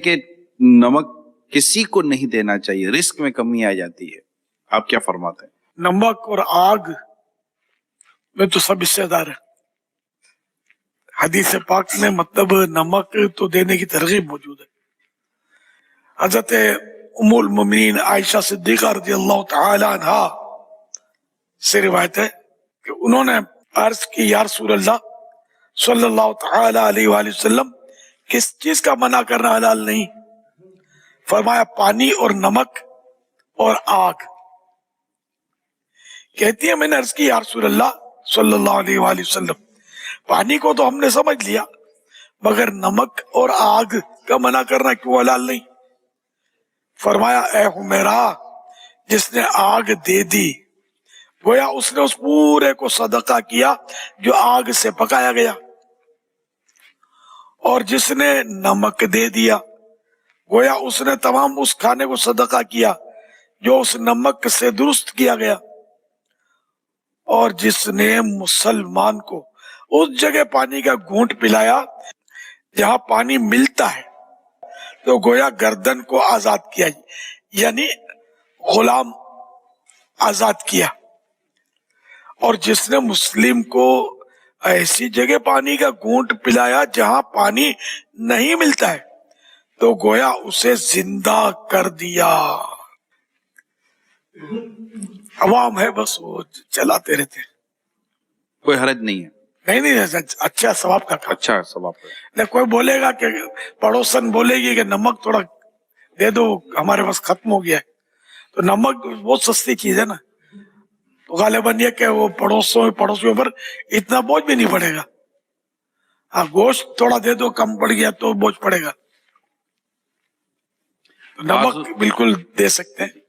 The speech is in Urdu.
کہ نمک کسی کو نہیں دینا چاہیے، رزق میں کمی آ جاتی ہے، آپ کیا فرماتے ہیں؟ نمک اور آگ میں تو سب حصے دار ہے۔ حدیث پاک میں مطلب نمک تو دینے کی ترغیب موجود ہے۔ حضرت ام المومنین عائشہ صدیقہ رضی اللہ تعالی عنہ سے روایت ہے کہ انہوں نے عرض کی یا رسول اللہ صلی اللہ تعالی علیہ وآلہ وسلم، کس چیز کا منع کرنا حلال نہیں؟ فرمایا پانی اور نمک اور آگ۔ کہتی ہے میں نے عرض کی یا رسول اللہ صلی اللہ علیہ وآلہ وسلم، پانی کو تو ہم نے سمجھ لیا، مگر نمک اور آگ کا منع کرنا کیوں حلال نہیں؟ فرمایا اے حمیرہ، جس نے آگ دے دی گویا اس نے اس پورے کو صدقہ کیا جو آگ سے پکایا گیا، اور جس نے نمک دے دیا گویا اس نے تمام اس کھانے کو صدقہ کیا جو اس نمک سے درست کیا گیا، اور جس نے مسلمان کو اس جگہ پانی کا گھونٹ پلایا جہاں پانی ملتا ہے تو گویا گردن کو آزاد کیا، یعنی غلام آزاد کیا، اور جس نے مسلم کو ایسی جگہ پانی کا گھونٹ پلایا جہاں پانی نہیں ملتا ہے تو گویا اسے زندہ کر دیا۔ عوام ہے بس وہ چلاتے رہتے ہیں، کوئی حرج نہیں ہے، نہیں اچھا ثواب کا کام۔ اچھا ثواب ہے۔ نہیں کوئی بولے گا کہ پڑوسن بولے گی کہ نمک تھوڑا دے دو ہمارے پاس ختم ہو گیا ہے، تو نمک بہت سستی چیز ہے نا، تو غالباً یہ کہ وہ پڑوسیوں پر اتنا بوجھ بھی نہیں پڑے گا۔ ہاں گوشت تھوڑا دے دو کم پڑ گیا تو بوجھ پڑے گا، نمک بالکل دے سکتے ہیں۔